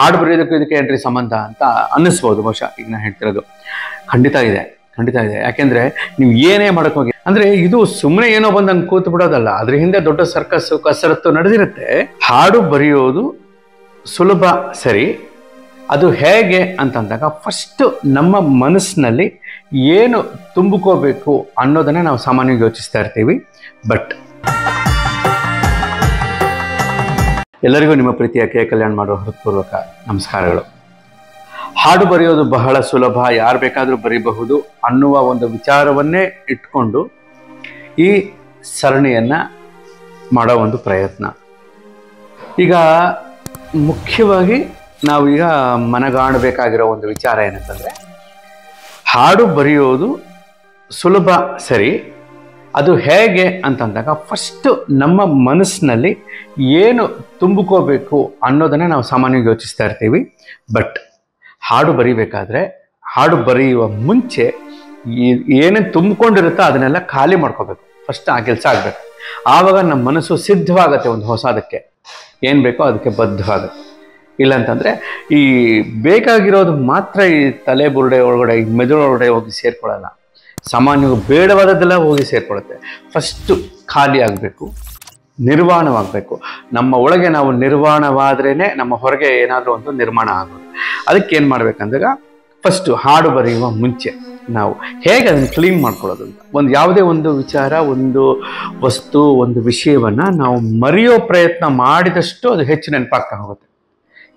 ಹಾಡು ಬರೆಯೋದಕ್ಕೂ ಇದಕ್ಕೆ ಏನ್ರಿ ಸಂಬಂಧ ಅಂತ ಅನ್ನಿಸ್ಬೋದು ಬಹುಶಃ ಈಗ ನಾನು ಹೇಳ್ತಿರೋದು. ಖಂಡಿತ ಇದೆ. ಯಾಕೆಂದ್ರೆ ನೀವು ಏನೇ ಮಾಡಕ್ ಹೋಗಿ ಅಂದ್ರೆ ಇದು ಸುಮ್ಮನೆ ಏನೋ ಬಂದಂಗೆ ಕೂತು ಬಿಡೋದಲ್ಲ, ಅದ್ರ ಹಿಂದೆ ದೊಡ್ಡ ಸರ್ಕಸ್ ಕಸರತ್ತು ನಡೆದಿರುತ್ತೆ. ಹಾಡು ಬರೆಯೋದು ಸುಲಭ ಸರಿ, ಅದು ಹೇಗೆ ಅಂತಂದಾಗ ಫಸ್ಟ್ ನಮ್ಮ ಮನಸ್ಸಿನಲ್ಲಿ ಏನು ತುಂಬಿಕೋಬೇಕು ಅನ್ನೋದನ್ನ ನಾವು ಸಾಮಾನ್ಯವಾಗಿ ಯೋಚಿಸ್ತಾ ಇರ್ತೀವಿ. ಬಟ್ ಎಲ್ಲರಿಗೂ ನಿಮ್ಮ ಪ್ರೀತಿಯ ಕೆ ಕಲ್ಯಾಣ್ ಮಾಡುವ ಹೃತ್ಪೂರ್ವಕ ನಮಸ್ಕಾರಗಳು. ಹಾಡು ಬರೆಯೋದು ಬಹಳ ಸುಲಭ, ಯಾರು ಬೇಕಾದರೂ ಬರೀಬಹುದು ಅನ್ನುವ ಒಂದು ವಿಚಾರವನ್ನೇ ಇಟ್ಕೊಂಡು ಈ ಸರಣಿಯನ್ನ ಮಾಡೋ ಒಂದು ಪ್ರಯತ್ನ. ಈಗ ಮುಖ್ಯವಾಗಿ ನಾವೀಗ ಮನಗಾಣಬೇಕಾಗಿರೋ ಒಂದು ವಿಚಾರ ಏನಂತಂದ್ರೆ, ಹಾಡು ಬರೆಯೋದು ಸುಲಭ ಸರಿ, ಅದು ಹೇಗೆ ಅಂತಂದಾಗ ಫಸ್ಟ್ ನಮ್ಮ ಮನಸ್ಸಿನಲ್ಲಿ ಏನು ತುಂಬಿಕೋಬೇಕು ಅನ್ನೋದನ್ನ ನಾವು ಸಾಮಾನ್ಯವಾಗಿ ಯೋಚಿಸ್ತಾ ಇರ್ತೀವಿ. ಬಟ್ ಹಾಡು ಬರೀಬೇಕಾದ್ರೆ, ಹಾಡು ಬರೆಯುವ ಮುಂಚೆ ಏನೇನು ತುಂಬಿಕೊಂಡಿರುತ್ತೋ ಅದನ್ನೆಲ್ಲ ಖಾಲಿ ಮಾಡ್ಕೋಬೇಕು. ಫಸ್ಟ್ ಆ ಕೆಲಸ ಆಗಬೇಕು. ಆವಾಗ ನಮ್ಮ ಮನಸ್ಸು ಸಿದ್ಧವಾಗತ್ತೆ ಒಂದು ಹೊಸದಕ್ಕೆ, ಏನು ಬೇಕೋ ಅದಕ್ಕೆ ಬದ್ಧವಾಗುತ್ತೆ. ಇಲ್ಲಂತಂದರೆ ಈ ಬೇಕಾಗಿರೋದು ಮಾತ್ರ ಈ ತಲೆ ಬುರುಡೆ ಒಳಗಡೆ, ಈ ಮೆದುಳು ಒಳಗಡೆ ಹೋಗಿ ಸೇರ್ಕೊಳ್ಳಲ್ಲ. ಸಾಮಾನ್ಯವಾಗಿ ಬೇಡವಾದದ್ದೆಲ್ಲ ಹೋಗಿ ಸೇರ್ಕೊಳ್ಳುತ್ತೆ. ಫಸ್ಟು ಖಾಲಿ ಆಗಬೇಕು, ನಿರ್ವಾಣವಾಗಬೇಕು. ನಮ್ಮ ಒಳಗೆ ನಾವು ನಿರ್ವಾಣವಾದ್ರೇ ನಮ್ಮ ಹೊರಗೆ ಏನಾದರೂ ಒಂದು ನಿರ್ಮಾಣ ಆಗೋದು. ಅದಕ್ಕೆ ಏನು ಮಾಡ್ಬೇಕಂದಾಗ, ಫಸ್ಟು ಹಾಡು ಬರೆಯುವ ಮುಂಚೆ ನಾವು ಹೇಗೆ ಅದನ್ನು ಕ್ಲೀನ್ ಮಾಡ್ಕೊಳ್ಳೋದು ಅಂತ, ಒಂದು ಯಾವುದೇ ಒಂದು ವಿಚಾರ, ಒಂದು ವಸ್ತು, ಒಂದು ವಿಷಯವನ್ನು ನಾವು ಮರೆಯೋ ಪ್ರಯತ್ನ ಮಾಡಿದಷ್ಟು ಅದು ಹೆಚ್ಚು ನೆನಪಾಗ್ತಾ ಹೋಗುತ್ತೆ.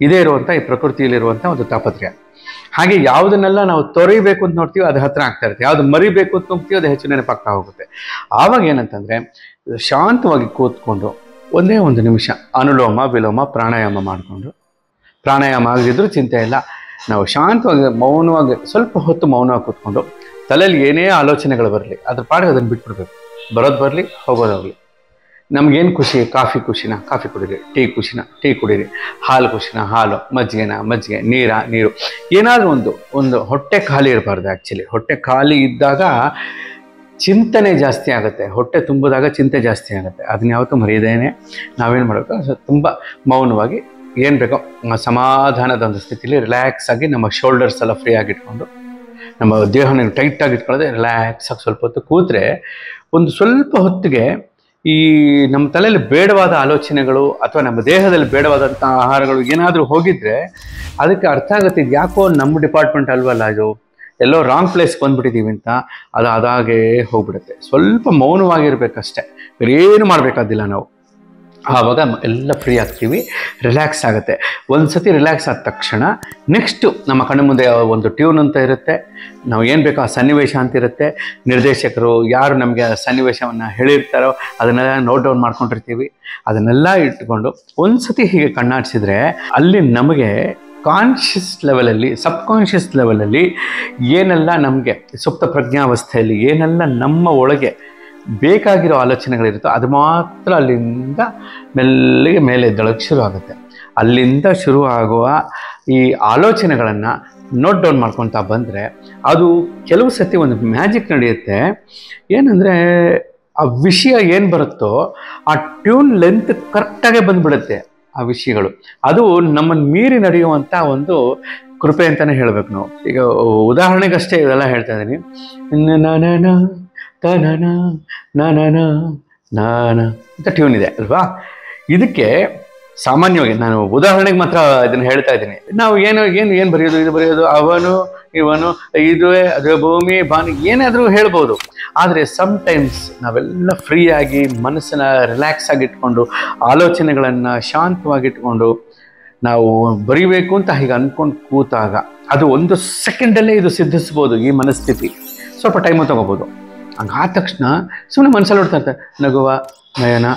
ಇದೇ ಇರುವಂಥ ಈ ಪ್ರಕೃತಿಯಲ್ಲಿರುವಂಥ ಒಂದು ತಾಪತ್ರ್ಯ. ಹಾಗೆ ಯಾವುದನ್ನೆಲ್ಲ ನಾವು ತೊರೆಯಬೇಕು ಅಂತ ನೋಡ್ತೀವಿ ಅದು ಹತ್ರ ಆಗ್ತಾ ಇರುತ್ತೆ, ಯಾವುದು ಮರಿಬೇಕು ಅಂತ ನೋಡ್ತೀವಿ ಅದು ಹೆಚ್ಚು ನೆನಪಾಗ್ತಾ ಹೋಗುತ್ತೆ. ಆವಾಗ ಏನಂತಂದರೆ, ಶಾಂತವಾಗಿ ಕೂತ್ಕೊಂಡು ಒಂದೇ ಒಂದು ನಿಮಿಷ ಅನುಲೋಮ ವಿಲೋಮ ಪ್ರಾಣಾಯಾಮ ಮಾಡಿಕೊಂಡು, ಪ್ರಾಣಾಯಾಮ ಆಗದಿದ್ರೂ ಚಿಂತೆ ಇಲ್ಲ, ನಾವು ಶಾಂತವಾಗಿ ಮೌನವಾಗಿ ಸ್ವಲ್ಪ ಹೊತ್ತು ಮೌನವಾಗಿ ಕೂತ್ಕೊಂಡು ತಲೆಯಲ್ಲಿ ಏನೇ ಆಲೋಚನೆಗಳು ಬರಲಿ ಅದ್ರ ಪಾಡಿಗೆ ಅದನ್ನು ಬಿಟ್ಬಿಡ್ಬೇಕು. ಬರೋದು ಬರಲಿ, ಹೋಗೋದಾಗಲಿ. ನಮಗೇನು ಖುಷಿ, ಕಾಫಿ ಖುಷಿನ ಕಾಫಿ ಕುಡೀರಿ, ಟೀ ಖುಷಿನ ಟೀ ಕುಡೀರಿ, ಹಾಲು ಖುಷಿನ ಹಾಲು, ಮಜ್ಜಿಗೆ, ನೀರು, ಏನಾದರೂ ಒಂದು ಹೊಟ್ಟೆ ಖಾಲಿ ಇರಬಾರ್ದು. ಆ್ಯಕ್ಚುಲಿ ಹೊಟ್ಟೆ ಖಾಲಿ ಇದ್ದಾಗ ಚಿಂತನೆ ಜಾಸ್ತಿ ಆಗುತ್ತೆ, ಹೊಟ್ಟೆ ತುಂಬಿದಾಗ ಚಿಂತೆ ಜಾಸ್ತಿ ಆಗುತ್ತೆ. ಅದನ್ನ ಯಾವತ್ತೂ ಮರೆಯದೇನೆ ನಾವೇನು ಮಾಡಬೇಕು, ತುಂಬ ಮೌನವಾಗಿ ಏನು ಬೇಕೋ ಸಮಾಧಾನದ ಒಂದು ಸ್ಥಿತಿಲಿ ರಿಲ್ಯಾಕ್ಸ್ ಆಗಿ ನಮ್ಮ ಶೋಲ್ಡರ್ಸ್ ಎಲ್ಲ ಫ್ರೀ ಆಗಿಟ್ಕೊಂಡು, ನಮ್ಮ ದೇಹನ ಟೈಟಾಗಿ ಇಟ್ಕೊಳ್ಳೋದೆ, ರಿಲ್ಯಾಕ್ಸ್ ಆಗಿ ಸ್ವಲ್ಪ ಹೊತ್ತು ಕೂತ್ರೆ ಒಂದು ಸ್ವಲ್ಪ ಹೊತ್ತಿಗೆ ಈ ನಮ್ಮ ತಲೆಯಲ್ಲಿ ಬೇಡವಾದ ಆಲೋಚನೆಗಳು ಅಥವಾ ನಮ್ಮ ದೇಹದಲ್ಲಿ ಬೇಡವಾದಂಥ ಆಹಾರಗಳು ಏನಾದರೂ ಹೋಗಿದ್ರೆ ಅದಕ್ಕೆ ಅರ್ಥ ಆಗುತ್ತೆ, ಇದು ಯಾಕೋ ನಮ್ಮ ಡಿಪಾರ್ಟ್ಮೆಂಟ್ ಅಲ್ವಲ್ಲ, ಇದು ಎಲ್ಲೋ ರಾಂಗ್ ಪ್ಲೇಸ್ಗೆ ಬಂದುಬಿಟ್ಟಿದ್ದೀವಿ ಅಂತ. ಅದು ಅದಾಗೇ ಹೋಗ್ಬಿಡುತ್ತೆ. ಸ್ವಲ್ಪ ಮೌನವಾಗಿರ್ಬೇಕಷ್ಟೆ, ಬೇರೇನು ಮಾಡಬೇಕಾದಿಲ್ಲ ನಾವು. ಆವಾಗ ಎಲ್ಲ ಫ್ರೀ ಆಗ್ತೀವಿ, ರಿಲ್ಯಾಕ್ಸ್ ಆಗುತ್ತೆ. ಒಂದು ಸತಿ ರಿಲ್ಯಾಕ್ಸ್ ಆದ ತಕ್ಷಣ ನೆಕ್ಸ್ಟು ನಮ್ಮ ಕಣ್ಣು ಮುಂದೆ ಒಂದು ಟ್ಯೂನ್ ಅಂತ ಇರುತ್ತೆ, ನಾವು ಏನು ಬೇಕೋ ಆ ಸನ್ನಿವೇಶ ಅಂತ ಇರುತ್ತೆ. ನಿರ್ದೇಶಕರು ಯಾರು ನಮಗೆ ಸನ್ನಿವೇಶವನ್ನು ಹೇಳಿರ್ತಾರೋ ಅದನ್ನೆಲ್ಲ ನೋಟ್ ಡೌನ್ ಮಾಡ್ಕೊಂಡಿರ್ತೀವಿ. ಅದನ್ನೆಲ್ಲ ಇಟ್ಕೊಂಡು ಒಂದು ಸತಿ ಹೀಗೆ ಕಣ್ಣಾಡಿಸಿದ್ರೆ ಅಲ್ಲಿ ನಮಗೆ ಕಾನ್ಷಿಯಸ್ ಲೆವೆಲಲ್ಲಿ, ಸಬ್ಕಾನ್ಷಿಯಸ್ ಲೆವೆಲಲ್ಲಿ ಏನೆಲ್ಲ ನಮಗೆ ಸುಪ್ತ ಪ್ರಜ್ಞಾವಸ್ಥೆಯಲ್ಲಿ ಏನೆಲ್ಲ ನಮ್ಮ ಒಳಗೆ ಬೇಕಾಗಿರೋ ಆಲೋಚನೆಗಳಿರುತ್ತೋ ಅದು ಮಾತ್ರ ಅಲ್ಲಿಂದ ಮೆಲ್ಲಿಗೆ ಮೇಲೆ ಎದ್ದಳಕ್ಕೆ ಶುರು ಆಗುತ್ತೆ. ಅಲ್ಲಿಂದ ಶುರು ಆಗುವ ಈ ಆಲೋಚನೆಗಳನ್ನು ನೋಟ್ ಡೌನ್ ಮಾಡ್ಕೊತಾ ಬಂದರೆ ಅದು ಕೆಲವು ಸತಿ ಒಂದು ಮ್ಯಾಜಿಕ್ ನಡೆಯುತ್ತೆ. ಏನಂದರೆ, ಆ ವಿಷಯ ಏನು ಬರುತ್ತೋ ಆ ಟ್ಯೂನ್ ಲೆಂತ್ ಕರೆಕ್ಟಾಗೇ ಬಂದುಬಿಡುತ್ತೆ ಆ ವಿಷಯಗಳು. ಅದು ನಮ್ಮನ್ನು ಮೀರಿ ನಡೆಯುವಂಥ ಒಂದು ಕೃಪೆ ಅಂತಲೇ ಹೇಳಬೇಕು ನಾವು. ಈಗ ಉದಾಹರಣೆಗಷ್ಟೇ ಇದೆಲ್ಲ ಹೇಳ್ತಾ ಇದ್ದೀನಿ. ತನನ ನನನ ನಾನ ಅಂತ ಟ್ಯೂನ್ ಇದೆ ಅಲ್ವಾ. ಇದಕ್ಕೆ ಸಾಮಾನ್ಯವಾಗಿ ನಾನು ಉದಾಹರಣೆಗೆ ಮಾತ್ರ ಇದನ್ನು ಹೇಳ್ತಾ ಇದ್ದೀನಿ. ನಾವು ಏನು ಬರೆಯೋದು, ಇದು ಬರೆಯೋದು, ಅವನು ಇವನು, ಇದುವೇ ಅದುವೇ ಭೂಮಿ ಬಾನಿ ಏನಾದರೂ ಹೇಳ್ಬೋದು. ಆದರೆ ಸಮ್ಟೈಮ್ಸ್ ನಾವೆಲ್ಲ ಫ್ರೀಯಾಗಿ ಮನಸ್ಸನ್ನು ರಿಲ್ಯಾಕ್ಸ್ ಆಗಿಟ್ಕೊಂಡು ಆಲೋಚನೆಗಳನ್ನು ಶಾಂತವಾಗಿಟ್ಕೊಂಡು ನಾವು ಬರೀಬೇಕು ಅಂತ ಹೀಗೆ ಅಂದ್ಕೊಂಡು ಕೂತಾಗ ಅದು ಒಂದು ಸೆಕೆಂಡಲ್ಲೇ ಇದು ಸಿದ್ಧಿಸ್ಬೋದು. ಈ ಮನಸ್ಥಿತಿ ಸ್ವಲ್ಪ ಟೈಮು ತೊಗೋಬೋದು. ಹಂಗಾದ ತಕ್ಷಣ ಸುಮ್ಮನೆ ಮನಸ್ಸಲ್ಲಿ ಹೊಡ್ತಾ ಇರ್ತಾರೆ, ನಗುವ, ನಯನ,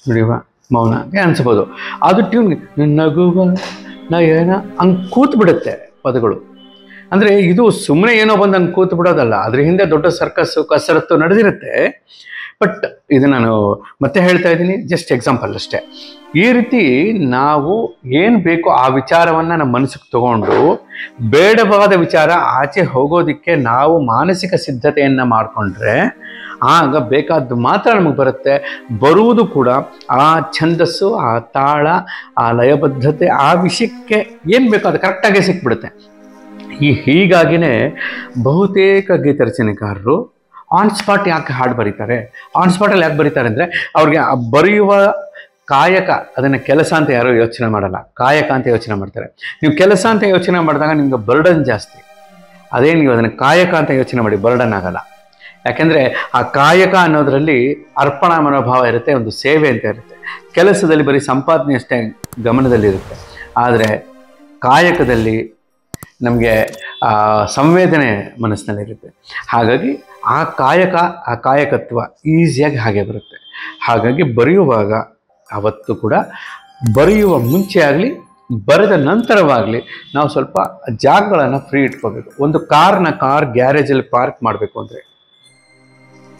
ನುಡಿಯುವ, ಮೌನ ಅನ್ಸ್ಬೋದು. ಅದು ಟ್ಯೂನ್ಗೆ ನಗುವ ನಯನ ಹಂಗೆ ಕೂತು ಬಿಡುತ್ತೆ ಪದಗಳು. ಅಂದರೆ ಇದು ಸುಮ್ಮನೆ ಏನೋ ಬಂದು ಹಂಗೆ ಕೂತು ಬಿಡೋದಲ್ಲ, ಅದ್ರ ಹಿಂದೆ ದೊಡ್ಡ ಸರ್ಕಸ್ ಕಸರತ್ತು ನಡೆದಿರುತ್ತೆ. ಬಟ್ ಇದು ನಾನು ಮತ್ತೆ ಹೇಳ್ತಾ ಇದ್ದೀನಿ, ಜಸ್ಟ್ ಎಕ್ಸಾಂಪಲ್ ಅಷ್ಟೇ. ಈ ರೀತಿ ನಾವು ಏನು ಬೇಕೋ ಆ ವಿಚಾರವನ್ನು ನಮ್ಮ ಮನಸ್ಸಿಗೆ ತಗೊಂಡು ಬೇಡವಾದ ವಿಚಾರ ಆಚೆ ಹೋಗೋದಕ್ಕೆ ನಾವು ಮಾನಸಿಕ ಸಿದ್ಧತೆಯನ್ನು ಮಾಡಿಕೊಂಡ್ರೆ ಆಗ ಬೇಕಾದ್ದು ಮಾತ್ರ ನಮಗೆ ಬರುತ್ತೆ. ಬರುವುದು ಕೂಡ ಆ ಛಂದಸ್ಸು, ಆ ತಾಳ, ಆ ಲಯಬದ್ಧತೆ, ಆ ವಿಷಯಕ್ಕೆ ಏನು ಬೇಕೋ ಅದು ಕರೆಕ್ಟಾಗಿ ಸಿಕ್ಬಿಡುತ್ತೆ. ಹೀಗಾಗಿನೇ ಬಹುತೇಕ ಗೀತ ರಚನೆಕಾರರು ಆನ್ ಸ್ಪಾಟ್ ಯಾಕೆ ಹಾಡು ಬರೀತಾರೆ? ಆನ್ ಸ್ಪಾಟಲ್ಲಿ ಯಾಕೆ ಬರೀತಾರೆ ಅಂದರೆ ಅವ್ರಿಗೆ ಬರೆಯುವ ಕಾಯಕ, ಅದನ್ನು ಕೆಲಸ ಅಂತ ಯಾರೂ ಯೋಚನೆ ಮಾಡಲ್ಲ, ಕಾಯಕ ಅಂತ ಯೋಚನೆ ಮಾಡ್ತಾರೆ. ನೀವು ಕೆಲಸ ಅಂತ ಯೋಚನೆ ಮಾಡಿದಾಗ ನಿಮ್ಗೆ ಬರ್ಡನ್ ಜಾಸ್ತಿ. ಅದೇ ನೀವು ಅದನ್ನು ಕಾಯಕ ಅಂತ ಯೋಚನೆ ಮಾಡಿ, ಬರ್ಡನ್ ಆಗಲ್ಲ. ಯಾಕೆಂದರೆ ಆ ಕಾಯಕ ಅನ್ನೋದರಲ್ಲಿ ಅರ್ಪಣಾ ಮನೋಭಾವ ಇರುತ್ತೆ, ಒಂದು ಸೇವೆ ಅಂತ ಇರುತ್ತೆ. ಕೆಲಸದಲ್ಲಿ ಬರೀ ಸಂಪಾದನೆ ಅಷ್ಟೇ ಗಮನದಲ್ಲಿರುತ್ತೆ. ಆದರೆ ಕಾಯಕದಲ್ಲಿ ನಮಗೆ ಸಂವೇದನೆ ಮನಸ್ಸಿನಲ್ಲಿರುತ್ತೆ. ಹಾಗಾಗಿ ಆ ಕಾಯಕತ್ವ ಈಸಿಯಾಗಿ ಹಾಗೆ ಬರುತ್ತೆ. ಹಾಗಾಗಿ ಬರೆಯುವಾಗ ಅವತ್ತು ಕೂಡ ಬರೆಯುವ ಮುಂಚೆ ಆಗಲಿ ಬರೆದ ನಂತರವಾಗಲಿ ನಾವು ಸ್ವಲ್ಪ ಜಾಗಗಳನ್ನು ಫ್ರೀ ಇಟ್ಕೋಬೇಕು. ಒಂದು ಕಾರ್ ಗ್ಯಾರೇಜಲ್ಲಿ ಪಾರ್ಕ್ ಮಾಡಬೇಕು ಅಂದರೆ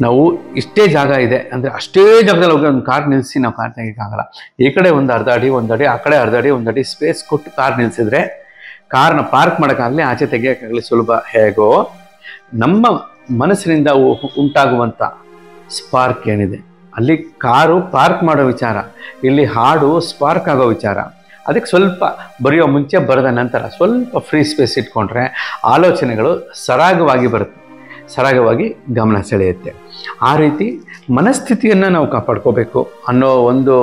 ನಾವು ಇಷ್ಟೇ ಜಾಗ ಇದೆ ಅಂದರೆ ಅಷ್ಟೇ ಜಾಗದಲ್ಲಿ ಹೋಗಿ ಒಂದು ಕಾರ್ ನಿಲ್ಲಿಸಿ ನಾವು ಕಾರ್ ತೆಗಿಯೋಕ್ಕಾಗಲ್ಲ. ಈ ಕಡೆ ಒಂದು ಅರ್ಧ ಅಡಿ, ಒಂದು ಅಡಿ, ಆ ಕಡೆ ಅರ್ಧ ಅಡಿ, ಒಂದು ಅಡಿ ಸ್ಪೇಸ್ ಕೊಟ್ಟು ಕಾರ್ ನಿಲ್ಲಿಸಿದ್ರೆ ಕಾರ್ನ ಪಾರ್ಕ್ ಮಾಡೋಕ್ಕಾಗಲಿ ಆಚೆ ತೆಗಿಯೋಕ್ಕಾಗಲಿ ಸುಲಭ. ಹೇಗೋ ನಮ್ಮ ಮನಸ್ಸಿನಿಂದ ಉಂಟಾಗುವಂಥ ಸ್ಪಾರ್ಕ್ ಏನಿದೆ, ಅಲ್ಲಿ ಕಾರು ಪಾರ್ಕ್ ಮಾಡೋ ವಿಚಾರ, ಇಲ್ಲಿ ಹಾಡು ಸ್ಪಾರ್ಕ್ ಆಗೋ ವಿಚಾರ. ಅದಕ್ಕೆ ಸ್ವಲ್ಪ ಬರೆಯೋ ಮುಂಚೆ ಬರೆದ ನಂತರ ಸ್ವಲ್ಪ ಫ್ರೀ ಸ್ಪೇಸ್ ಇಟ್ಕೊಂಡ್ರೆ ಆಲೋಚನೆಗಳು ಸರಾಗವಾಗಿ ಬರುತ್ತೆ, ಸರಾಗವಾಗಿ ಗಮನ ಸೆಳೆಯುತ್ತೆ. ಆ ರೀತಿ ಮನಸ್ಥಿತಿಯನ್ನು ನಾವು ಕಾಪಾಡ್ಕೋಬೇಕು ಅನ್ನೋ ಒಂದು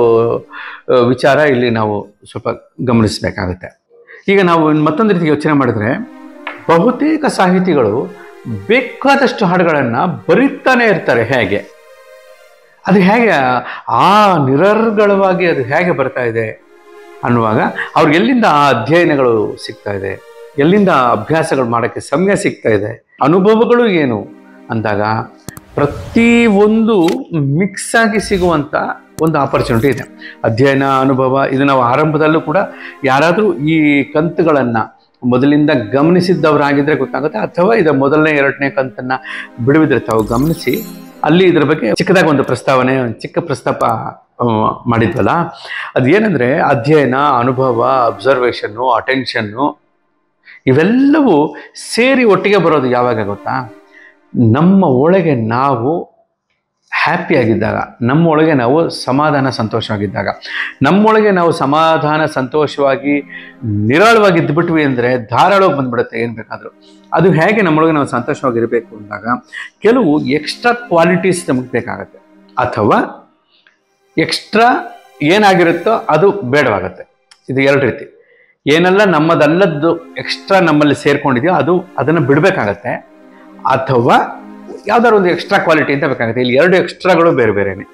ವಿಚಾರ ಇಲ್ಲಿ ನಾವು ಸ್ವಲ್ಪ ಗಮನಿಸಬೇಕಾಗುತ್ತೆ. ಈಗ ನಾವು ಮತ್ತೊಂದು ರೀತಿ ಯೋಚನೆ ಮಾಡಿದ್ರೆ ಬಹುತೇಕ ಸಾಹಿತಿಗಳು ಬೇಕಾದಷ್ಟು ಹಾಡುಗಳನ್ನು ಬರೀತಾನೆ ಇರ್ತಾರೆ. ಹೇಗೆ ಅದು ಹೇಗೆ ಆ ನಿರರ್ಗಳವಾಗಿ ಅದು ಹೇಗೆ ಬರ್ತಾ ಇದೆ ಅನ್ನುವಾಗ ಅವ್ರಿಗೆ ಎಲ್ಲಿಂದ ಆ ಅಧ್ಯಯನಗಳು ಸಿಗ್ತಾ ಇದೆ, ಎಲ್ಲಿಂದ ಅಭ್ಯಾಸಗಳು ಮಾಡೋಕ್ಕೆ ಸಮಯ ಸಿಗ್ತಾ ಇದೆ, ಅನುಭವಗಳು ಏನು ಅಂದಾಗ ಪ್ರತಿಯೊಂದು ಮಿಕ್ಸ್ ಆಗಿ ಸಿಗುವಂಥ ಒಂದು ಆಪರ್ಚುನಿಟಿ ಇದೆ. ಅಧ್ಯಯನ, ಅನುಭವ, ಇದು ನಾವು ಆರಂಭದಲ್ಲೂ ಕೂಡ ಯಾರಾದರೂ ಈ ಕಂತುಗಳನ್ನು ಮೊದಲಿಂದ ಗಮನಿಸಿದ್ದವರಾಗಿದ್ದರೆ ಗೊತ್ತಾಗುತ್ತೆ, ಅಥವಾ ಇದರ ಮೊದಲನೇ 2ನೇ ಕಂತನ್ನು ಬಿಡುವಿದ್ರೆ ತಾವು ಗಮನಿಸಿ ಅಲ್ಲಿ ಇದರ ಬಗ್ಗೆ ಚಿಕ್ಕದಾಗಿ ಒಂದು ಪ್ರಸ್ತಾವನೆ, ಚಿಕ್ಕ ಪ್ರಸ್ತಾಪ ಮಾಡಿದ್ವಲ್ಲ. ಅದೇನೆಂದರೆ ಅಧ್ಯಯನ, ಅನುಭವ, ಅಬ್ಸರ್ವೇಷನ್ನು, ಅಟೆನ್ಷನ್ನು ಇವೆಲ್ಲವೂ ಸೇರಿ ಒಟ್ಟಿಗೆ ಬರೋದು ಯಾವಾಗ ಗೊತ್ತಾ? ನಮ್ಮ ಒಳಗೆ ನಾವು ಹ್ಯಾಪಿಯಾಗಿದ್ದಾಗ, ನಮ್ಮೊಳಗೆ ನಾವು ಸಮಾಧಾನ ಸಂತೋಷವಾಗಿದ್ದಾಗ. ನಮ್ಮೊಳಗೆ ನಾವು ಸಮಾಧಾನ ಸಂತೋಷವಾಗಿ ನಿರಾಳವಾಗಿದ್ದುಬಿಟ್ವಿ ಅಂದರೆ ಧಾರಾಳವಾಗಿ ಬಂದ್ಬಿಡುತ್ತೆ ಏನು ಬೇಕಾದರೂ. ಅದು ಹೇಗೆ ನಮ್ಮೊಳಗೆ ನಾವು ಸಂತೋಷವಾಗಿರಬೇಕು ಅಂದಾಗ ಕೆಲವು ಎಕ್ಸ್ಟ್ರಾ ಕ್ವಾಲಿಟೀಸ್ ನಮಗೆ ಬೇಕಾಗತ್ತೆ, ಅಥವಾ ಎಕ್ಸ್ಟ್ರಾ ಏನಾಗಿರುತ್ತೋ ಅದು ಬೇಡವಾಗತ್ತೆ. ಇದು 2 ರೀತಿ. ಏನೆಲ್ಲ ನಮ್ಮದಲ್ಲದ್ದು ಎಕ್ಸ್ಟ್ರಾ ನಮ್ಮಲ್ಲಿ ಸೇರ್ಕೊಂಡಿದೆಯೋ ಅದನ್ನು ಬಿಡಬೇಕಾಗತ್ತೆ, ಅಥವಾ ಯಾವ್ದಾದ್ರು ಒಂದು ಎಕ್ಸ್ಟ್ರಾ ಕ್ವಾಲಿಟಿ ಅಂತ ಬೇಕಾಗುತ್ತೆ. ಇಲ್ಲಿ 2 ಎಕ್ಸ್ಟ್ರಾಗಳು ಬೇರೆ ಬೇರೆನೆ.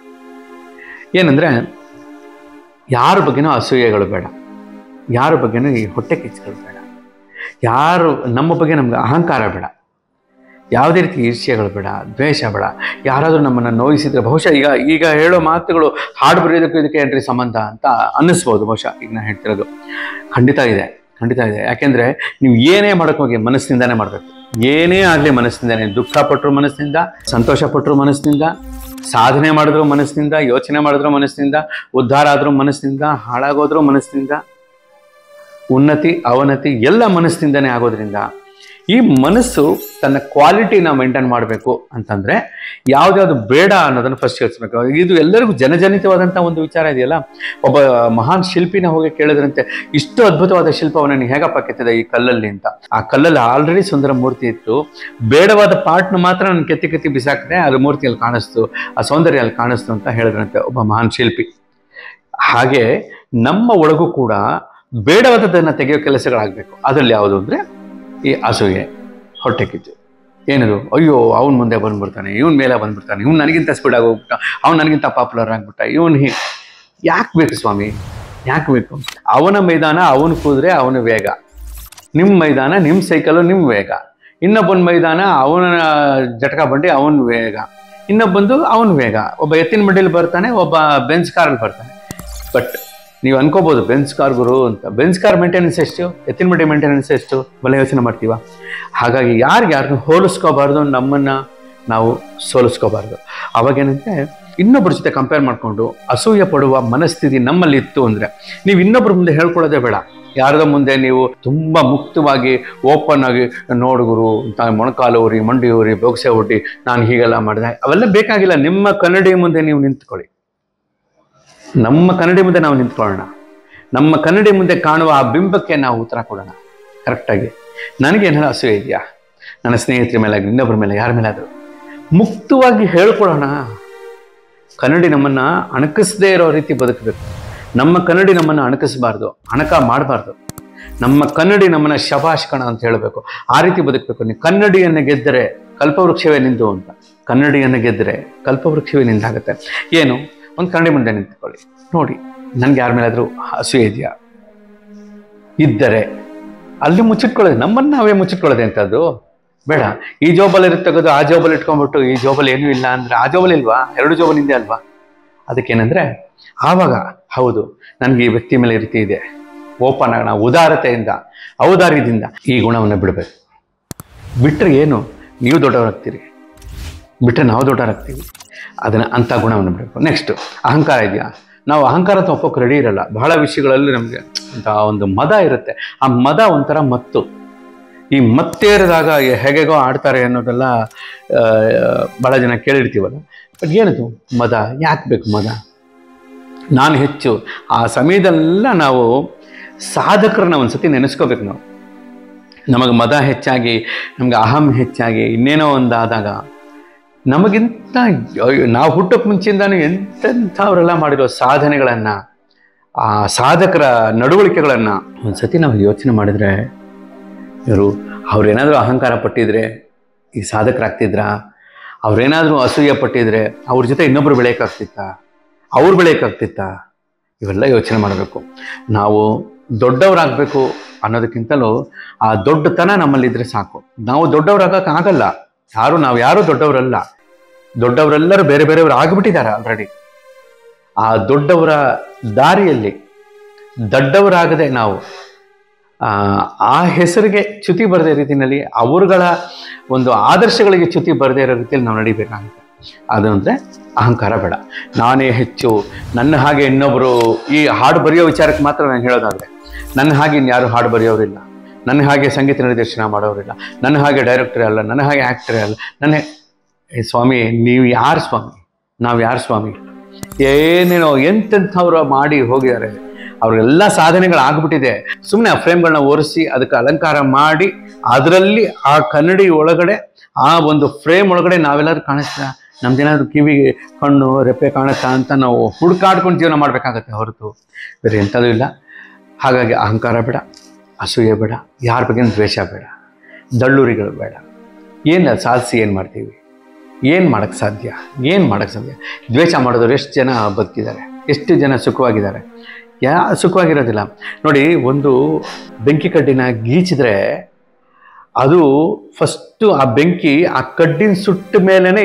ಏನಂದರೆ ಯಾರ ಬಗ್ಗೆನೂ ಅಸೂಯೆಗಳು ಬೇಡ, ಯಾರ ಬಗ್ಗೆನೂ ಈ ಹೊಟ್ಟೆ ಕಿಚ್ಚುಗಳು ಬೇಡ, ಯಾರು ನಮ್ಮ ಬಗ್ಗೆ ನಮ್ಗೆ ಅಹಂಕಾರ ಬೇಡ, ಯಾವುದೇ ರೀತಿ ಈರ್ಷ್ಯೆಗಳು ಬೇಡ, ದ್ವೇಷ ಬೇಡ. ಯಾರಾದರೂ ನಮ್ಮನ್ನು ನೋಯಿಸಿದ್ರೆ ಬಹುಶಃ ಈಗ ಹೇಳೋ ಮಾತುಗಳು ಹಾಡು ಬರೆಯೋದಕ್ಕೂ ಇದಕ್ಕೆ ಏನ್ರಿ ಸಂಬಂಧ ಅಂತ ಅನ್ನಿಸ್ಬೋದು. ಬಹುಶಃ ಈಗ ನಾನು ಹೇಳ್ತಿರೋದು ಖಂಡಿತ ಇದೆ. ಯಾಕೆಂದರೆ ನೀವು ಏನೇ ಮಾಡೋಕ್ಕೋಗಿ ಮನಸ್ಸಿನಿಂದಾನೇ ಮಾಡಬೇಕು. ಏನೇ ಆಗಲಿ ಮನಸ್ಸಿಂದಾನೆ. ದುಃಖ ಪಟ್ಟರು ಮನಸ್ಸಿನಿಂದ, ಸಂತೋಷ ಪಟ್ಟರು ಮನಸ್ಸಿನಿಂದ, ಸಾಧನೆ ಮಾಡಿದ್ರು ಮನಸ್ಸಿನಿಂದ, ಯೋಚನೆ ಮಾಡಿದ್ರು ಮನಸ್ಸಿನಿಂದ, ಉದ್ಧಾರ ಆದರೂ ಮನಸ್ಸಿನಿಂದ, ಹಾಳಾಗೋದ್ರೂ ಮನಸ್ಸಿನಿಂದ, ಉನ್ನತಿ ಅವನತಿ ಎಲ್ಲ ಮನಸ್ಸಿನಿಂದನೇ ಆಗೋದ್ರಿಂದ ಈ ಮನಸ್ಸು ತನ್ನ ಕ್ವಾಲಿಟಿನ ಮೇಂಟೈನ್ ಮಾಡಬೇಕು ಅಂತಂದರೆ ಯಾವುದ್ಯಾವುದು ಬೇಡ ಅನ್ನೋದನ್ನು ಫಸ್ಟ್ ಯೋಚಿಸಬೇಕು. ಇದು ಎಲ್ಲರಿಗೂ ಜನಜನಿತವಾದಂಥ ಒಂದು ವಿಚಾರ ಇದೆಯಲ್ಲ. ಒಬ್ಬ ಮಹಾನ್ ಶಿಲ್ಪಿನ ಹೋಗಿ ಕೇಳಿದ್ರಂತೆ, ಇಷ್ಟು ಅದ್ಭುತವಾದ ಶಿಲ್ಪವನ್ನು ನೀನು ಹೇಗಪ್ಪ ಕೆತ್ತಿದೆ ಈ ಕಲ್ಲಲ್ಲಿ ಅಂತ. ಆ ಕಲ್ಲಲ್ಲಿ ಆಲ್ರೆಡಿ ಸುಂದರ ಮೂರ್ತಿ ಇತ್ತು, ಬೇಡವಾದ ಪಾರ್ಟ್ನ ಮಾತ್ರ ನಾನು ಕೆತ್ತಿ ಬಿಸಾಕಿದೆ, ಅದು ಮೂರ್ತಿಯಲ್ಲಿ ಕಾಣಿಸ್ತು, ಆ ಸೌಂದರ್ಯ ಅಲ್ಲಿ ಕಾಣಿಸ್ತು ಅಂತ ಹೇಳಿದ್ರಂತೆ ಒಬ್ಬ ಮಹಾನ್ ಶಿಲ್ಪಿ. ಹಾಗೆ ನಮ್ಮ ಒಳಗೂ ಕೂಡ ಬೇಡವಾದದನ್ನು ತೆಗೆಯೋ ಕೆಲಸಗಳಾಗಬೇಕು. ಅದರಲ್ಲಿ ಯಾವುದು ಅಂದರೆ ಈ ಅಸೂಯೆ, ಹೊಟ್ಟೆ ಕಿಚ್ಚು. ಏನದು? ಅಯ್ಯೋ ಅವ್ನು ಮುಂದೆ ಬಂದ್ಬಿಡ್ತಾನೆ, ಇವನ್ ಮೇಲೆ ಬಂದ್ಬಿಡ್ತಾನೆ, ಇವ್ನು ನನಗಿಂತ ಸ್ಪೀಡ್ ಆಗೋಗ್ಬಿಟ್ಟ, ಅವ್ನು ನನಗಿಂತ ಪಾಪ್ಯುಲರ್ ಆಗಿಬಿಟ್ಟ, ಇವನು ಯಾಕೆ ಬೇಕು ಸ್ವಾಮಿ, ಯಾಕೆ ಬೇಕು? ಅವನ ಮೈದಾನ ಅವನು ಕೂದ್ರೆ ಅವನ ವೇಗ, ನಿಮ್ಮ ಮೈದಾನ ನಿಮ್ಮ ಸೈಕಲು ನಿಮ್ಮ ವೇಗ, ಇನ್ನೊಬ್ಬನ ಮೈದಾನ ಅವನ ಜಟಕ ಬಂಡಿ ಅವನ ವೇಗ, ಇನ್ನೊಬ್ಬಂದು ಅವನ ವೇಗ. ಒಬ್ಬ ಎತ್ತಿನ ಬಂಡಿಯಲ್ಲಿ ಬರ್ತಾನೆ, ಒಬ್ಬ ಬೆಂಚ್ ಕಾರಲ್ಲಿ ಬರ್ತಾನೆ. ಬಟ್ ನೀವು ಅನ್ಕೋಬೋದು ಬೆಂಚ್ ಕಾರ್ ಗುರು ಅಂತ. ಬೆಂಚ್ ಕಾರ್ ಮೇಂಟೆನೆನ್ಸ್ ಎಷ್ಟು, ಎತ್ತಿನ ಬಂಡಿ ಮೇಂಟೆನೆನ್ಸ್ ಎಷ್ಟು, ಬಲ ಯೋಚನೆ ಮಾಡ್ತೀವ. ಹಾಗಾಗಿ ಯಾರನ್ನು ಹೋಲಿಸ್ಕೋಬಾರ್ದು, ನಮ್ಮನ್ನು ನಾವು ಸೋಲಿಸ್ಕೋಬಾರ್ದು. ಅವಾಗೇನಂತೆ ಇನ್ನೊಬ್ಬರ ಜೊತೆ ಕಂಪೇರ್ ಮಾಡಿಕೊಂಡು ಅಸೂಯೆ ಪಡುವ ಮನಸ್ಥಿತಿ ನಮ್ಮಲ್ಲಿ ಇತ್ತು ಅಂದರೆ ನೀವು ಇನ್ನೊಬ್ಬರ ಮುಂದೆ ಹೇಳ್ಕೊಳ್ಳೋದೇ ಬೇಡ. ಯಾರದ ಮುಂದೆ ನೀವು ತುಂಬ ಮುಕ್ತವಾಗಿ ಓಪನ್ ಆಗಿ ನೋಡುಗರು ಮೊಣಕಾಲು ಊರಿ ಮಂಡಿ ಊರಿ ಬೊಗಸೆ ಹೊಡ್ಡಿ ನಾನು ಹೀಗೆಲ್ಲ ಮಾಡಿದೆ ಅವೆಲ್ಲ ಬೇಕಾಗಿಲ್ಲ. ನಿಮ್ಮ ಕನ್ನಡಿ ಮುಂದೆ ನೀವು ನಿಂತ್ಕೊಳ್ಳಿ. ನಮ್ಮ ಕನ್ನಡಿ ಮುಂದೆ ನಾವು ನಿಂತ್ಕೊಳ್ಳೋಣ. ನಮ್ಮ ಕನ್ನಡಿ ಮುಂದೆ ಕಾಣುವ ಆ ಬಿಂಬಕ್ಕೆ ನಾವು ಉತ್ತರ ಕೊಡೋಣ ಕರೆಕ್ಟಾಗಿ. ನನಗೇನಾದ್ರು ಅಸೂಯೆ ಇದೆಯಾ ನನ್ನ ಸ್ನೇಹಿತರ ಮೇಲೆ, ಇನ್ನೊಬ್ಬರ ಮೇಲೆ, ಯಾರ ಮೇಲಾದರೂ ಮುಕ್ತವಾಗಿ ಹೇಳ್ಕೊಳ್ಳೋಣ. ಕನ್ನಡಿ ನಮ್ಮನ್ನ ಅಣಕಿಸದೇ ಇರೋ ರೀತಿ ಬದುಕಬೇಕು. ನಮ್ಮ ಕನ್ನಡಿ ನಮ್ಮನ್ನು ಅಣಕಿಸಬಾರ್ದು, ಅಣಕ ಮಾಡಬಾರ್ದು. ನಮ್ಮ ಕನ್ನಡಿ ನಮ್ಮನ್ನ ಶಭಾಷ್ ಕಣ ಅಂತ ಹೇಳಬೇಕು. ಆ ರೀತಿ ಬದುಕಬೇಕು. ನೀವು ಕನ್ನಡಿಯನ್ನು ಗೆದ್ದರೆ ಕಲ್ಪವೃಕ್ಷವೇ ನಿಂದು ಅಂತ. ಕನ್ನಡಿಯನ್ನು ಗೆದ್ದರೆ ಕಲ್ಪವೃಕ್ಷವೇ ನಿಂದಾಗುತ್ತೆ. ಏನು, ಒಂದು ಕನ್ನಡಿ ಮುಂದೆ ನಿಂತ್ಕೊಳ್ಳಿ, ನೋಡಿ ನನಗೆ ಯಾರ ಮೇಲಾದರೂ ಅಸೂಯೆ ಇದೆಯಾ, ಇದ್ದರೆ ಅಲ್ಲಿ ಮುಚ್ಚಿಟ್ಕೊಳ್ಳೋದು. ನಮ್ಮನ್ನು ನಾವೇ ಮುಚ್ಚಿಟ್ಕೊಳ್ಳೋದೆ ಅಂತದ್ದು ಬೇಡ. ಈ ಜೋಬಲ್ಲಿ ತೆಗೆದು ಆ ಜೋಬಲ್ಲಿ ಇಟ್ಕೊಂಡ್ಬಿಟ್ಟು ಈ ಜೋಬಲ್ಲಿ ಏನೂ ಇಲ್ಲ ಅಂದರೆ ಆ ಜೋಬಲ್ಲಿ ಇಲ್ವಾ, ಎರಡು ಜೋಬಲಿಂದೆ ಅಲ್ವಾ. ಅದಕ್ಕೇನೆಂದರೆ ಆವಾಗ ಹೌದು ನನಗೆ ಈ ವ್ಯಕ್ತಿ ಮೇಲೆ ಈ ರೀತಿ ಇದೆ, ಓಪನ್ ಆಗೋಣ, ಉದಾರತೆಯಿಂದ ಔದಾರ್ಯದಿಂದ ಈ ಗುಣವನ್ನು ಬಿಡಬೇಕು. ಬಿಟ್ಟರೆ ಏನು, ನೀವು ದೊಡ್ಡವರಾಗ್ತೀರಿ, ಬಿಟ್ಟರೆ ನಾವು ದೊಡ್ಡವರಾಗ್ತೀವಿ. ಅದನ್ನು ಅಂಥ ಗುಣವನ್ನು ಬಿಡಬೇಕು. ನೆಕ್ಸ್ಟು ಅಹಂಕಾರ ಇದೆಯಾ, ನಾವು ಅಹಂಕಾರ ಒಪ್ಪೋಕೆ ರೆಡಿ ಇರಲ್ಲ. ಬಹಳ ವಿಷಯಗಳಲ್ಲಿ ನಮಗೆ ಅಂತ ಒಂದು ಮದ ಇರುತ್ತೆ. ಆ ಮದ ಒಂಥರ ಮತ್ತು. ಈ ಮತ್ತೇರಿದಾಗ ಹೇಗೆಗೋ ಆಡ್ತಾರೆ ಅನ್ನೋದೆಲ್ಲ ಭಾಳ ಜನ ಕೇಳಿರ್ತೀವಲ್ಲ. ಬಟ್ ಏನದು ಮದ, ಯಾಕೆ ಬೇಕು ಮದ? ನಾನು ಹೆಚ್ಚು ಆ ಸಮಯದೆಲ್ಲ ನಾವು ಸಾಧಕರನ್ನ ಒಂದ್ಸತಿ ನೆನೆಸ್ಕೋಬೇಕು. ನಾವು ನಮಗೆ ಮದ ಹೆಚ್ಚಾಗಿ, ನಮಗೆ ಅಹಂ ಹೆಚ್ಚಾಗಿ, ಇನ್ನೇನೋ ಒಂದಾದಾಗ ನಮಗಿಂತ ನಾವು ಹುಟ್ಟೋಕ್ಕೆ ಮುಂಚೆಯಿಂದಾನು ಎಂತೆಂಥವರೆಲ್ಲ ಮಾಡಿರೋ ಸಾಧನೆಗಳನ್ನು, ಆ ಸಾಧಕರ ನಡವಳಿಕೆಗಳನ್ನು ಒಂದ್ಸತಿ ನಾವು ಯೋಚನೆ ಮಾಡಿದರೆ ಅವ್ರೇನಾದರೂ ಅಹಂಕಾರ ಪಟ್ಟಿದ್ರೆ ಈ ಸಾಧಕರಾಗ್ತಿದ್ರಾ? ಅವ್ರೇನಾದರೂ ಅಸೂಯೆ ಪಟ್ಟಿದ್ರೆ ಅವ್ರ ಜೊತೆ ಇನ್ನೊಬ್ರು ಬೆಳೆಯೋಕ್ಕಾಗ್ತಿತ್ತಾ, ಅವ್ರು ಬೆಳೆಯೋಕ್ಕಾಗ್ತಿತ್ತಾ? ಇವೆಲ್ಲ ಯೋಚನೆ ಮಾಡಬೇಕು. ನಾವು ದೊಡ್ಡವರಾಗಬೇಕು ಅನ್ನೋದಕ್ಕಿಂತಲೂ ಆ ದೊಡ್ಡತನ ನಮ್ಮಲ್ಲಿದ್ದರೆ ಸಾಕು. ನಾವು ದೊಡ್ಡವರಾಗಕ್ಕಾಗಲ್ಲ. ನಾವು ಯಾರೂ ದೊಡ್ಡವರಲ್ಲ. ದೊಡ್ಡವರೆಲ್ಲರೂ ಬೇರೆ ಬೇರೆಯವರು ಆಗಿಬಿಟ್ಟಿದ್ದಾರೆ ಆಲ್ರೆಡಿ. ಆ ದೊಡ್ಡವರ ದಾರಿಯಲ್ಲಿ ದೊಡ್ಡವರಾಗದೆ ನಾವು ಆ ಹೆಸರಿಗೆ ಚ್ಯುತಿ ಬರದೇ ರೀತಿಯಲ್ಲಿ, ಅವರುಗಳ ಒಂದು ಆದರ್ಶಗಳಿಗೆ ಚ್ಯುತಿ ಬರದೇ ಇರೋ ರೀತಿಯಲ್ಲಿ ನಾವು ನಡಿಬೇಕಾಗುತ್ತೆ. ಅದು ಅಂದರೆ ಅಹಂಕಾರ ಬೇಡ. ನಾನೇ ಹೆಚ್ಚು, ನನ್ನ ಹಾಗೆ ಇನ್ನೊಬ್ಬರು, ಈ ಹಾಡು ಬರೆಯೋ ವಿಚಾರಕ್ಕೆ ಮಾತ್ರ ನಾನು ಹೇಳೋದಾದರೆ, ನನ್ನ ಹಾಗೆ ಇನ್ಯಾರು ಹಾಡು ಬರೆಯೋರಿಲ್ಲ, ನನ್ನ ಹಾಗೆ ಸಂಗೀತ ನಿರ್ದೇಶನ ಮಾಡೋರಿಲ್ಲ, ನನ್ನ ಹಾಗೆ ಡೈರೆಕ್ಟರೇ ಅಲ್ಲ, ನನ್ನ ಹಾಗೆ ಆ್ಯಕ್ಟರೇ ಅಲ್ಲ. ಸ್ವಾಮಿ ನೀವು ಯಾರು ಸ್ವಾಮಿ, ನಾವು ಯಾರು ಸ್ವಾಮಿ? ಏನೇನೋ ಎಂತೆಂಥವ್ರು ಮಾಡಿ ಹೋಗಿದ್ದಾರೆ. ಅವ್ರಿಗೆಲ್ಲ ಸಾಧನೆಗಳಾಗ್ಬಿಟ್ಟಿದೆ. ಸುಮ್ಮನೆ ಆ ಫ್ರೇಮ್ಗಳನ್ನ ಒರೆಸಿ ಅದಕ್ಕೆ ಅಲಂಕಾರ ಮಾಡಿ ಅದರಲ್ಲಿ ಆ ಕನ್ನಡಿ ಒಳಗಡೆ, ಆ ಒಂದು ಫ್ರೇಮ್ ಒಳಗಡೆ ನಾವೆಲ್ಲರೂ ಕಾಣಿಸ್ತಾ, ನಮ್ದೇನಾದ್ರು ಕಿವಿ, ಕಣ್ಣು, ರೆಪ್ಪೆ ಕಾಣುತ್ತಾ ಅಂತ ನಾವು ಹುಡುಕಾಡ್ಕೊಂಡು ಜೀವನ ಮಾಡಬೇಕಾಗತ್ತೆ ಹೊರತು ಬೇರೆ ಎಂಥದೂ ಇಲ್ಲ. ಹಾಗಾಗಿ ಅಹಂಕಾರ ಬೇಡ, ಅಸೂಯೆ ಬೇಡ, ಯಾರ ಬಗ್ಗೆ ದ್ವೇಷ ಬೇಡ, ದಳ್ಳೂರಿಗಳು ಬೇಡ. ಏನು ಸಾಧಿಸಿ ಏನು ಮಾಡ್ತೀವಿ? ಏನು ಮಾಡೋಕ್ಕೆ ಸಾಧ್ಯ? ದ್ವೇಷ ಮಾಡಿದವರು ಎಷ್ಟು ಜನ ಬದುಕಿದ್ದಾರೆ, ಎಷ್ಟು ಜನ ಸುಖವಾಗಿದ್ದಾರೆ? ಸುಖವಾಗಿರೋದಿಲ್ಲ. ನೋಡಿ, ಒಂದು ಬೆಂಕಿ ಕಡ್ಡಿನ ಗೀಚಿದ್ರೆ ಅದು ಫಸ್ಟು ಆ ಬೆಂಕಿ ಆ ಕಡ್ಡಿನ ಸುಟ್ಟ ಮೇಲೇ